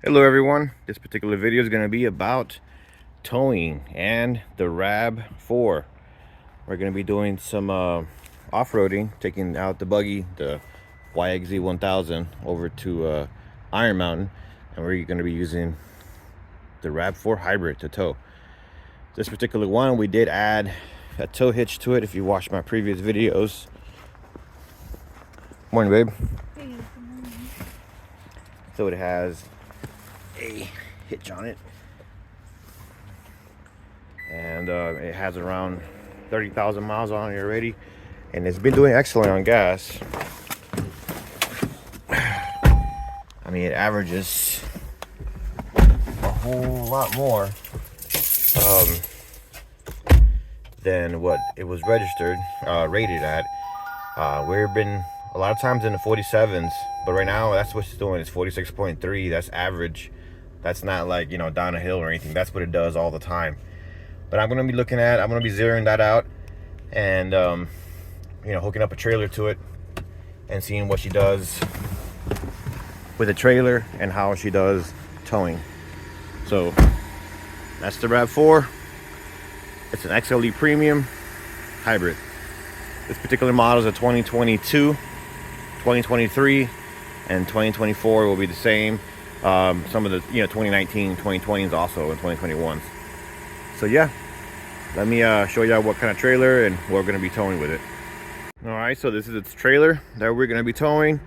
Hello everyone, this particular video is going to be about towing and the RAV4. We're going to be doing some off-roading, taking out the buggy, the YXZ 1000 over to Iron Mountain, and we're going to be using the RAV4 hybrid to tow. This particular one, we did add a tow hitch to it if you watched my previous videos. Morning, babe. Hey, good morning. So it has a hitch on it, and it has around 30,000 miles on it already, and it's been doing excellent on gas. I mean, it averages a whole lot more than what it was registered, rated at. We've been a lot of times in the 47s, but right now that's what it's doing. It's 46.3. That's average. That's not like, you know, down a hill or anything. That's what it does all the time. But I'm gonna be zeroing that out, and you know, hooking up a trailer to it and seeing what she does with a trailer and how she does towing. So that's the RAV4. It's an XLE premium hybrid. This particular model is a 2022, 2023, and 2024 will be the same. Some of the 2019, 2020s also, and 2021s. So yeah, let me show y'all what kind of trailer and what we're going to be towing with it. All right, so this is its trailer that we're going to be towing,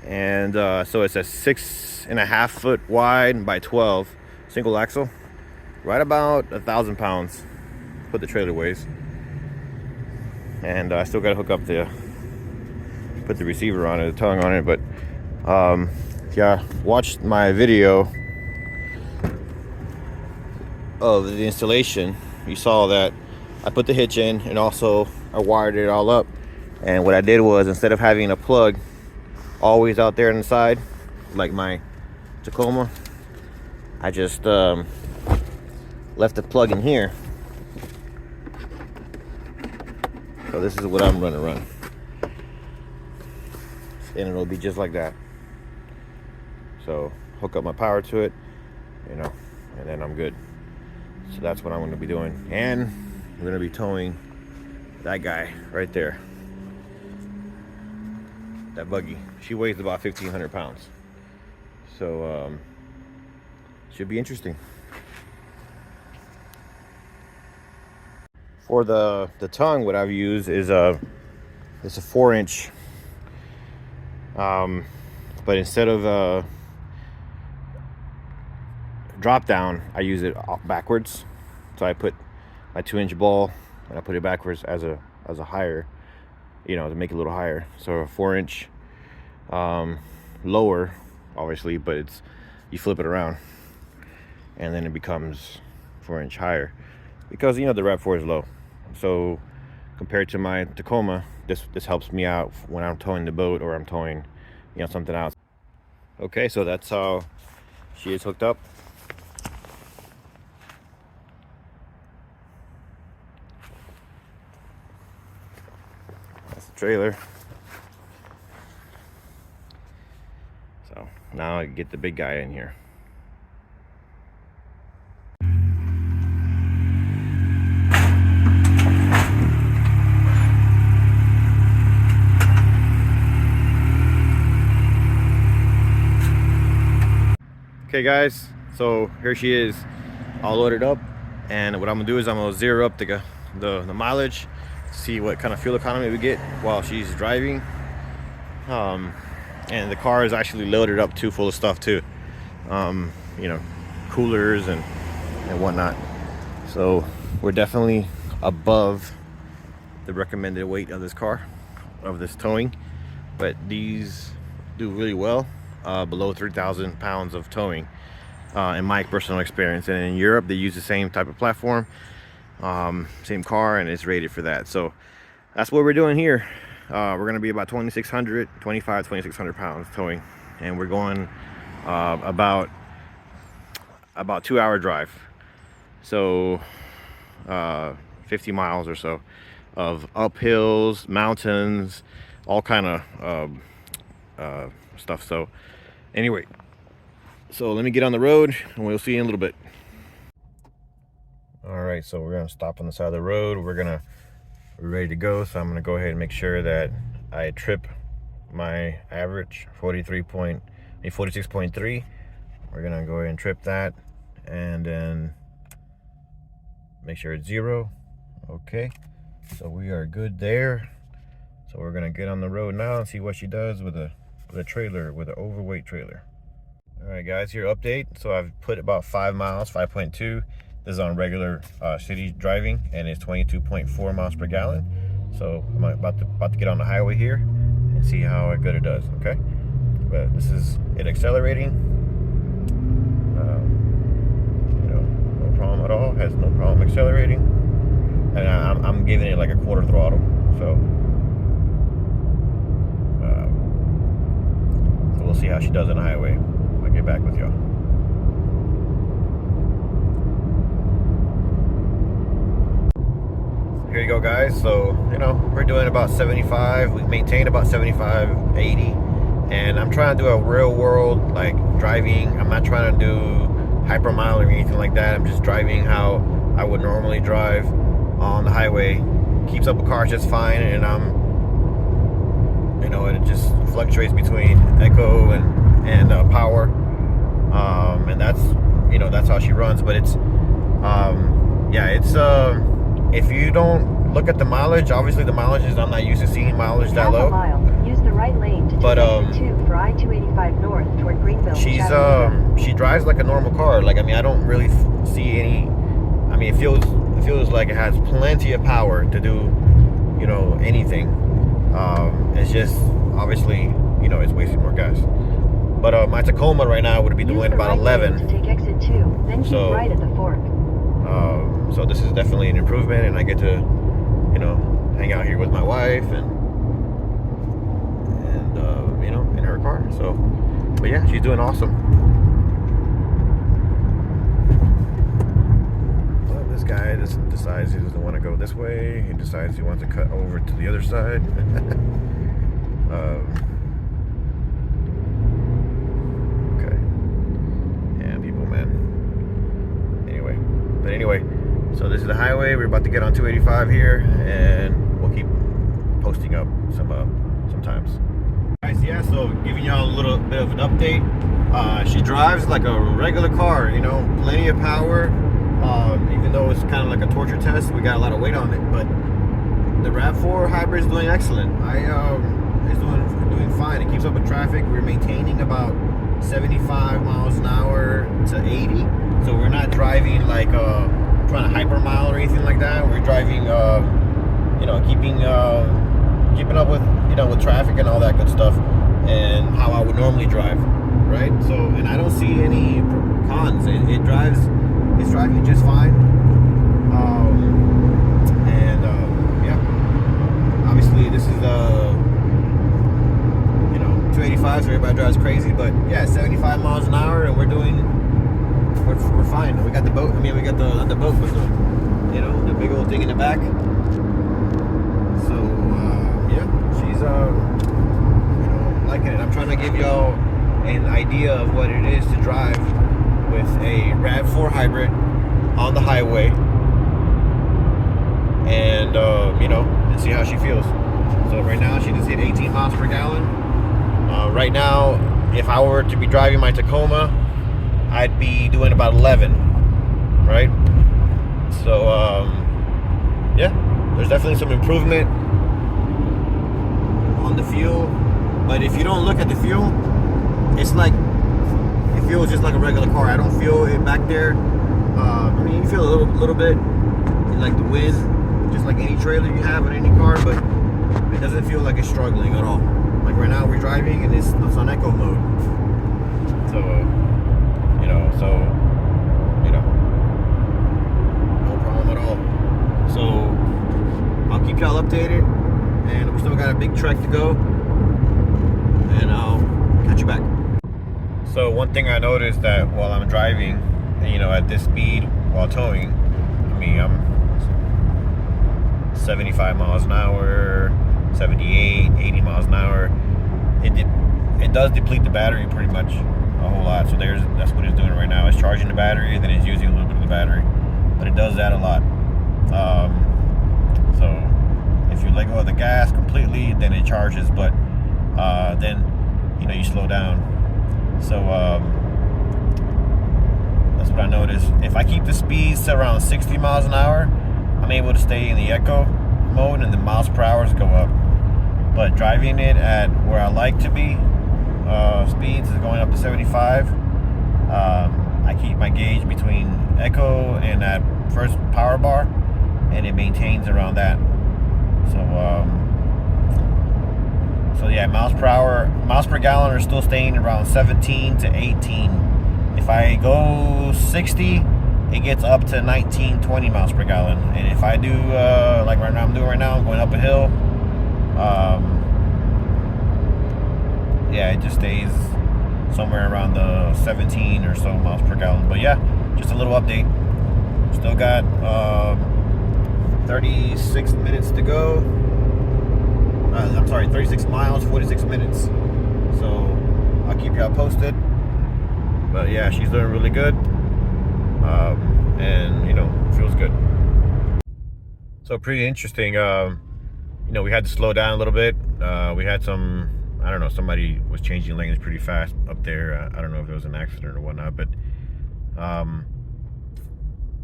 and so it's a 6.5 foot wide by 12 single axle, right about 1,000 pounds. What the trailer weighs. And I still got to hook up put the receiver on it, the tongue on it. But if y'all watched my video of the installation, you saw that I put the hitch in, and also I wired it all up. And what I did was, instead of having a plug always out there on the side like my Tacoma, I just left the plug in here. So this is what I'm gonna run, and it'll be just like that. So hook up my power to it, you know, and then I'm good. So that's what I'm gonna be doing, and we're gonna be towing that guy right there, that buggy. She weighs about 1,500 pounds, so should be interesting. For the tongue, what I've used is it's a 4-inch, but instead of drop down, I use it backwards. So I put my 2-inch ball and I put it backwards as a higher, you know, to make it a little higher. So a 4-inch lower, obviously, but you flip it around and then it becomes 4-inch higher, because you know the RAV4 is low. So compared to my Tacoma, this helps me out when I'm towing the boat or I'm towing, you know, something else. Okay, so that's how she is hooked up. That's the trailer. So now I get the big guy in here. Okay guys, so here she is, all loaded up, and what I'm gonna do is I'm gonna zero up the mileage, see what kind of fuel economy we get while she's driving. And the car is actually loaded up too, full of stuff too, you know, coolers and whatnot. So we're definitely above the recommended weight of this car, of this towing, but these do really well. Below 3,000 pounds of towing, in my personal experience. And in Europe, they use the same type of platform, same car, and it's rated for that. So that's what we're doing here. We're going to be about 2,600 pounds towing, and we're going about 2-hour drive. So 50 miles or so of uphills, mountains, all kind of stuff. So anyway, So let me get on the road and we'll see you in a little bit. All right, so we're gonna stop on the side of the road. We're ready to go. So I'm gonna go ahead and make sure that I trip my average 46.3. We're gonna go ahead and trip that and then make sure it's 0. Okay, so we are good there. So we're gonna get on the road now and see what she does with a trailer, with an overweight trailer. All right, guys, here update. So I've put about 5 miles, 5.2. This is on regular city driving, and it's 22.4 miles per gallon. So I'm about to get on the highway here and see how good it does. Okay, but this is it accelerating. No problem at all. Has no problem accelerating, and I'm giving it like a quarter throttle. So we'll see how she does on the highway. I'll get back with y'all. Here you go, guys. So we're doing about 75. We maintain about 75, 80, and I'm trying to do a real world like driving. I'm not trying to do hypermile or anything like that. I'm just driving how I would normally drive on the highway. Keeps up with cars just fine, and it just fluctuates between echo and power, and that's how she runs. But it's if you don't look at the mileage, obviously the mileage is, I'm not used to seeing mileage that low. Use the right lane to take exit 2 for I-285 north toward Greenville. She drives like a normal car. Like, I don't really see any. It feels like it has plenty of power to do, anything. It's just obviously, it's wasting more gas. But my Tacoma right now would be doing about 11. To take exit 2, then keep right at the fork. So this is definitely an improvement, and I get to, hang out here with my wife and in her car. So, but yeah, she's doing awesome. Well, this guy decides he doesn't want to go this way. He decides he wants to cut over to the other side. Okay. Yeah, people, man. Anyway, so this is the highway. We're about to get on 285 here, and we'll keep posting up sometimes. Guys, yeah, so giving y'all a little bit of an update. She drives like a regular car, plenty of power. Even though it's kind of like a torture test, we got a lot of weight on it, but the RAV4 hybrid is doing excellent. It's doing fine. It keeps up with traffic. We're maintaining about 75 miles an hour to 80. So we're not driving like trying to hypermile or anything like that. We're driving, keeping up with with traffic and all that good stuff, and how I would normally drive, right? So, and I don't see any cons. It's driving just fine. Yeah. Obviously, this is 285, so everybody drives crazy. But yeah, 75 miles an hour, and we're fine. We got the boat. We got the boat with the big old thing in the back. So yeah, she's liking it. I'm trying to give y'all an idea of what it is to drive with a RAV4 hybrid on the highway, and and see how she feels. So right now she just hit 18 miles per gallon. Right now, if I were to be driving my Tacoma, I'd be doing about 11, right? So, yeah, there's definitely some improvement on the fuel. But if you don't look at the fuel, it's like, it feels just like a regular car. I don't feel it back there. You feel a little bit, like the wind, just like any trailer you have in any car, but it doesn't feel like it's struggling at all. Like right now we're driving and it's on echo mode. So, no problem at all. So I'll keep y'all updated, and we still got a big trek to go, and I'll catch you back. So one thing I noticed that while I'm driving, at this speed while towing, I'm 75 miles an hour, 78, 80 miles an hour. It does deplete the battery pretty much a whole lot. lot. So that's what it's doing right now. It's charging the battery, and then it's using a little bit of the battery, but it does that a lot. So if you let go of the gas completely, then it charges, but then you slow down. So that's what I noticed. If I keep the speeds to around 60 miles an hour, I'm able to stay in the eco mode, and the miles per hour go up. But driving it at where I like to be, speeds is going up to 75. I keep my gauge between eco and that first power bar, and it maintains around that. So yeah, miles per gallon are still staying around 17 to 18. If I go 60, it gets up to 19, 20 miles per gallon. And if I do like I'm doing right now, I'm going up a hill, yeah, it just stays somewhere around the 17 or so miles per gallon. But yeah, just a little update. Still got 36 minutes to go. I'm sorry, 36 miles, 46 minutes. So I'll keep y'all posted. But yeah, she's doing really good. And feels good. So pretty interesting. We had to slow down a little bit. We had I don't know, somebody was changing lanes pretty fast up there. I don't know if it was an accident or whatnot, but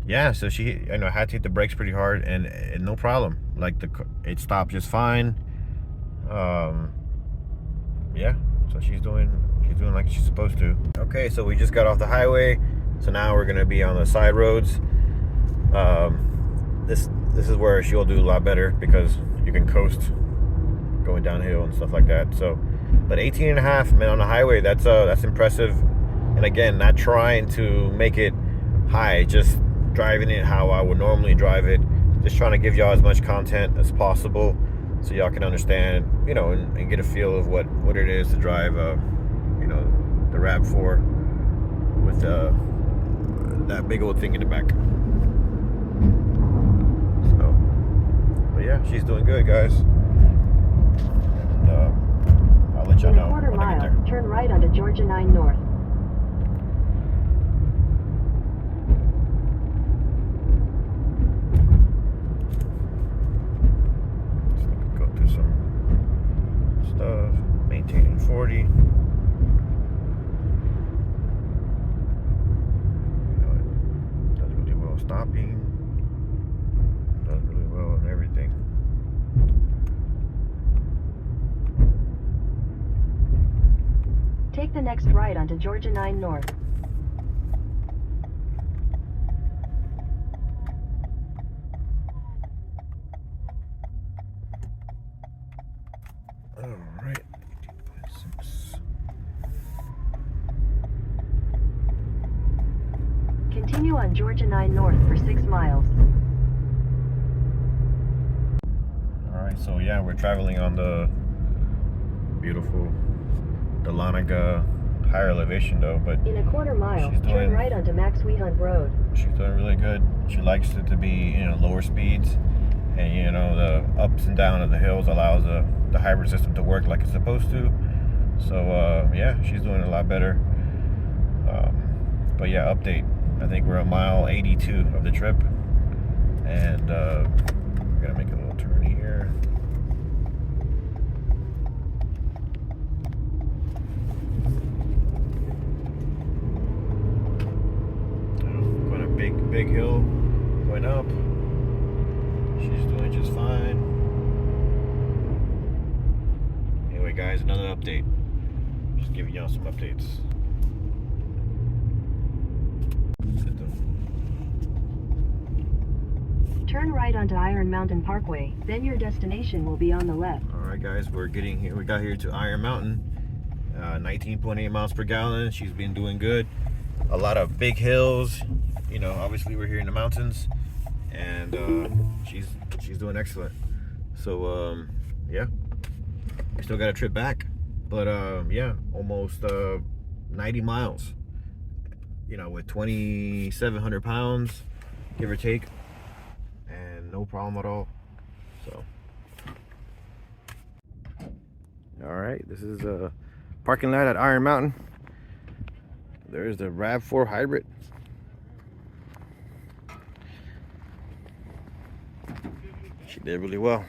yeah, so she had to hit the brakes pretty hard, and no problem. Like it stopped just fine. Yeah, so she's doing like she's supposed to. Okay, so we just got off the highway, so now we're gonna be on the side roads. This is where she'll do a lot better, because you can coast going downhill and stuff like that. So, but 18.5, man, on the highway, that's impressive. And again, not trying to make it high, just driving it how I would normally drive it. Just trying to give y'all as much content as possible, so y'all can understand, and get a feel of what it is to drive, the RAV4 with that big old thing in the back. So, but yeah, she's doing good, guys. And I'll let y'all know when I get there. Turn right onto Georgia 9 North. Go through some stuff. Maintaining 40. It does really well stopping. Does really well in everything. Take the next right onto Georgia 9 North. All right. 18.6. Continue on Georgia 9 North for 6 miles. All right, so yeah, we're traveling on the beautiful Dahlonega higher elevation though, but in a quarter mile, turn right onto Max Wehunt Road. She's doing really good. She likes it to be lower speeds, and the ups and downs of the hills allows the hybrid system to work like it's supposed to. So yeah, she's doing a lot better. But yeah, update. I think we're at mile 82 of the trip, and we're gonna make a little turn here. Going a big hill, going up. She's doing just fine. Anyway, guys, another update. Just giving y'all some updates. Turn right onto Iron Mountain Parkway, then your destination will be on the left. All right, guys, we're getting here. We got here to Iron Mountain. 19.8 miles per gallon. She's been doing good. A lot of big hills. Obviously we're here in the mountains, and she's doing excellent. So yeah, we still got a trip back, but yeah, almost 90 miles. With 2,700 pounds, give or take. No problem at all. So, all right, this is a parking lot at Iron Mountain. There's the RAV4 hybrid. She did really well.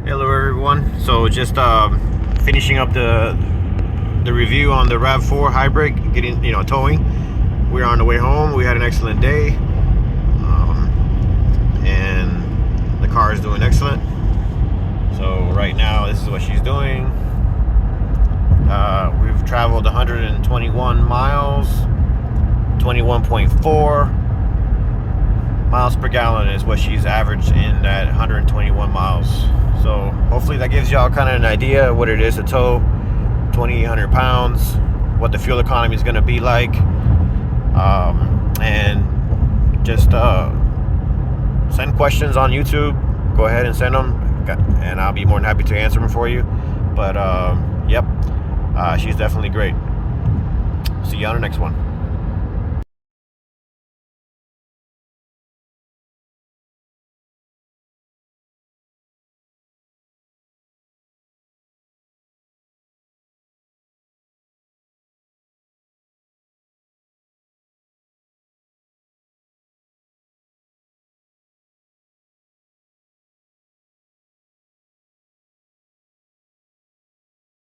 Hello everyone. So just finishing up the review on the RAV4 hybrid, getting towing. We're on the way home. We had an excellent day, and the car is doing excellent. So right now this is what she's doing. We've traveled 121 miles, 21.4 miles per gallon is what she's averaged in that 121 miles. So hopefully that gives y'all kind of an idea of what it is to tow 2,800 pounds, what the fuel economy is going to be like, and just send questions on YouTube. Go ahead and send them, and I'll be more than happy to answer them for you. But yep, she's definitely great. See you on the next one.